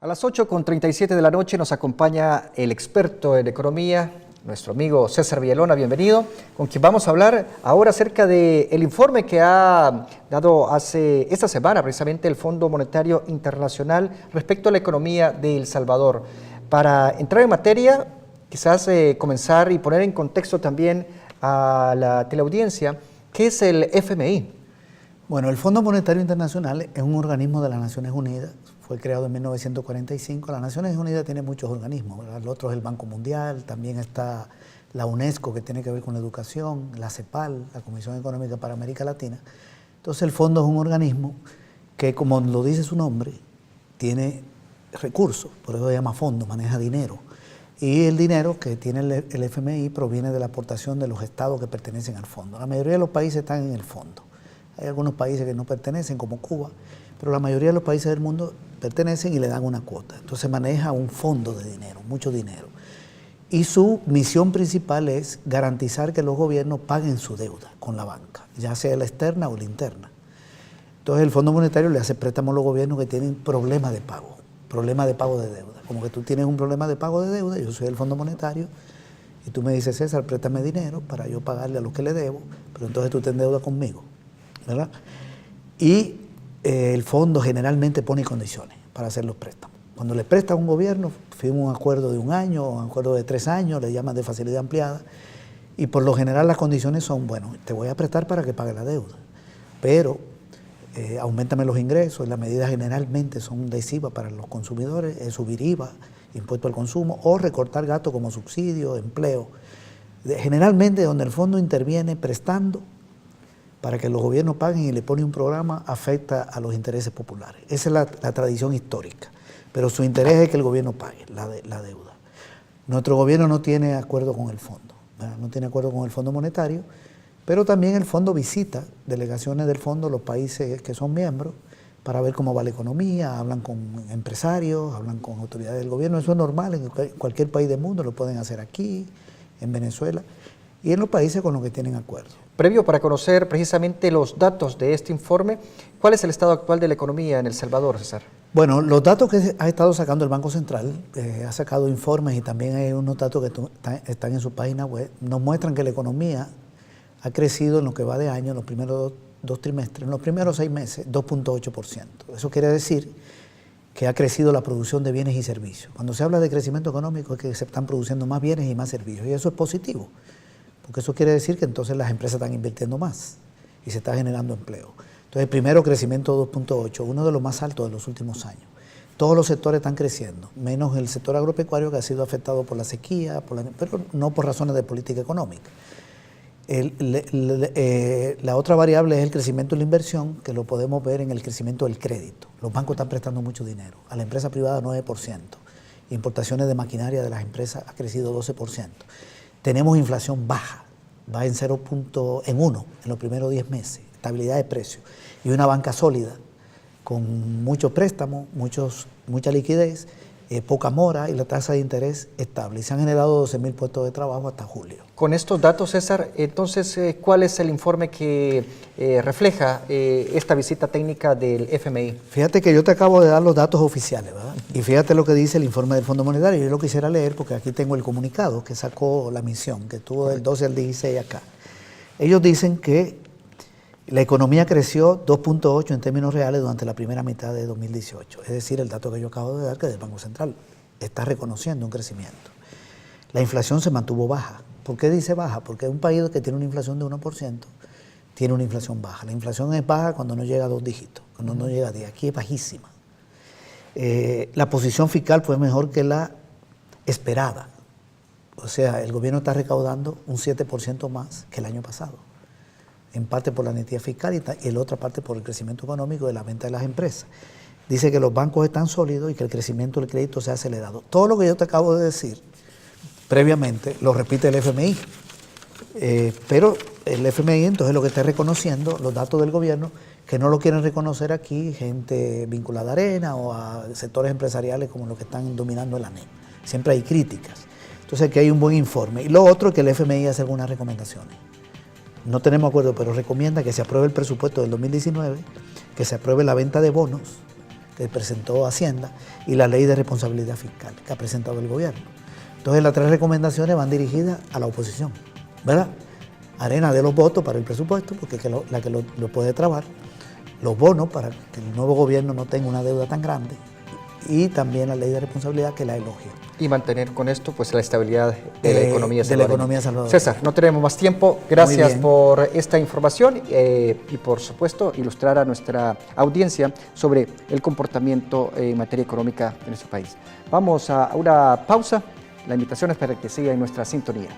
A las 8:37 de la noche nos acompaña el experto en economía, nuestro amigo César Villalona, bienvenido, con quien vamos a hablar ahora acerca del informe que ha dado esta semana precisamente el Fondo Monetario Internacional respecto a la economía de El Salvador. Para entrar en materia, quizás comenzar y poner en contexto también a la teleaudiencia, ¿qué es el FMI? Bueno, el Fondo Monetario Internacional es un organismo de las Naciones Unidas, fue creado en 1945. Las Naciones Unidas tiene muchos organismos, ¿verdad? El otro es el Banco Mundial, también está la UNESCO, que tiene que ver con la educación, la CEPAL, la Comisión Económica para América Latina. Entonces el fondo es un organismo que, como lo dice su nombre, tiene recursos, por eso se llama fondo, maneja dinero. Y el dinero que tiene el FMI proviene de la aportación de los estados que pertenecen al fondo. La mayoría de los países están en el fondo. Hay algunos países que no pertenecen, como Cuba, pero la mayoría de los países del mundo pertenecen y le dan una cuota. Entonces maneja un fondo de dinero, mucho dinero. Y su misión principal es garantizar que los gobiernos paguen su deuda con la banca, ya sea la externa o la interna. Entonces el Fondo Monetario le hace préstamos a los gobiernos que tienen problemas de pago de deuda. Como que tú tienes un problema de pago de deuda, yo soy el Fondo Monetario, y tú me dices, César, préstame dinero para yo pagarle a los que le debo, pero entonces tú te endeudas conmigo, ¿verdad? Y el fondo generalmente pone condiciones para hacer los préstamos. Cuando le presta a un gobierno, firma un acuerdo de 1 año o un acuerdo de 3 años, le llaman de facilidad ampliada, y por lo general las condiciones son, bueno, te voy a prestar para que pague la deuda, pero auméntame los ingresos. Las medidas generalmente son lesivas para los consumidores, es subir IVA, impuesto al consumo, o recortar gastos como subsidio, empleo. Generalmente donde el fondo interviene prestando para que los gobiernos paguen y le pone un programa, afecta a los intereses populares. Esa es la tradición histórica, pero su interés es que el gobierno pague la deuda. Nuestro gobierno no tiene acuerdo con el fondo, ¿verdad? No tiene acuerdo con el Fondo Monetario, pero también el fondo visita delegaciones del fondo, los países que son miembros, para ver cómo va la economía, hablan con empresarios, hablan con autoridades del gobierno. Eso es normal, en cualquier país del mundo lo pueden hacer aquí, en Venezuela, y en los países con los que tienen acuerdo. Previo para conocer precisamente los datos de este informe, ¿cuál es el estado actual de la economía en El Salvador, César? Bueno, los datos que ha estado sacando el Banco Central, ha sacado informes y también hay unos datos que están en su página web, nos muestran que la economía ha crecido en lo que va de año, en los primeros dos trimestres, en los primeros 6 meses, 2.8%. Eso quiere decir que ha crecido la producción de bienes y servicios. Cuando se habla de crecimiento económico es que se están produciendo más bienes y más servicios, y eso es positivo, porque eso quiere decir que entonces las empresas están invirtiendo más y se está generando empleo. Entonces, primero, crecimiento 2.8, uno de los más altos de los últimos años. Todos los sectores están creciendo, menos el sector agropecuario, que ha sido afectado por la sequía, pero no por razones de política económica. La otra variable es el crecimiento de la inversión, que lo podemos ver en el crecimiento del crédito. Los bancos están prestando mucho dinero, a la empresa privada 9%, importaciones de maquinaria de las empresas ha crecido 12%. Tenemos inflación baja, va en 1 en los primeros 10 meses, estabilidad de precios, y una banca sólida, con muchos préstamos, mucha liquidez, poca mora y la tasa de interés estable. Y se han generado 12.000 puestos de trabajo hasta julio. Con estos datos, César, entonces, ¿cuál es el informe que refleja esta visita técnica del FMI? Fíjate que yo te acabo de dar los datos oficiales, ¿verdad? Y fíjate lo que dice el informe del Fondo Monetario. Yo lo quisiera leer porque aquí tengo el comunicado que sacó la misión, que estuvo del 12 al 16 acá. Ellos dicen que la economía creció 2.8 en términos reales durante la primera mitad de 2018. Es decir, el dato que yo acabo de dar, que del Banco Central está reconociendo un crecimiento. La inflación se mantuvo baja. ¿Por qué dice baja? Porque un país que tiene una inflación de 1% tiene una inflación baja. La inflación es baja cuando no llega a 2 dígitos, cuando no llega a 10. Aquí es bajísima. La posición fiscal fue mejor que la esperada. O sea, el gobierno está recaudando un 7% más que el año pasado. En parte por la necesidad fiscal y en otra parte por el crecimiento económico de la venta de las empresas. Dice que los bancos están sólidos y que el crecimiento del crédito se ha acelerado. Todo lo que yo te acabo de decir previamente lo repite el FMI. Pero el FMI entonces lo que está reconociendo, los datos del gobierno, que no lo quieren reconocer aquí gente vinculada a Arena o a sectores empresariales como los que están dominando el ANEM. Siempre hay críticas. Entonces aquí hay un buen informe. Y lo otro es que el FMI hace algunas recomendaciones. No tenemos acuerdo, pero recomienda que se apruebe el presupuesto del 2019, que se apruebe la venta de bonos que presentó Hacienda, y la ley de responsabilidad fiscal que ha presentado el gobierno. Entonces las 3 recomendaciones van dirigidas a la oposición, ¿verdad? Arena de los votos para el presupuesto, porque es la que lo puede trabar, los bonos para que el nuevo gobierno no tenga una deuda tan grande, y también la ley de responsabilidad que la elogia. Y mantener con esto pues la estabilidad de la economía salvadoreña. César, no tenemos más tiempo. Gracias por esta información y por supuesto ilustrar a nuestra audiencia sobre el comportamiento en materia económica de nuestro país. Vamos a una pausa. La invitación es para que siga en nuestra sintonía.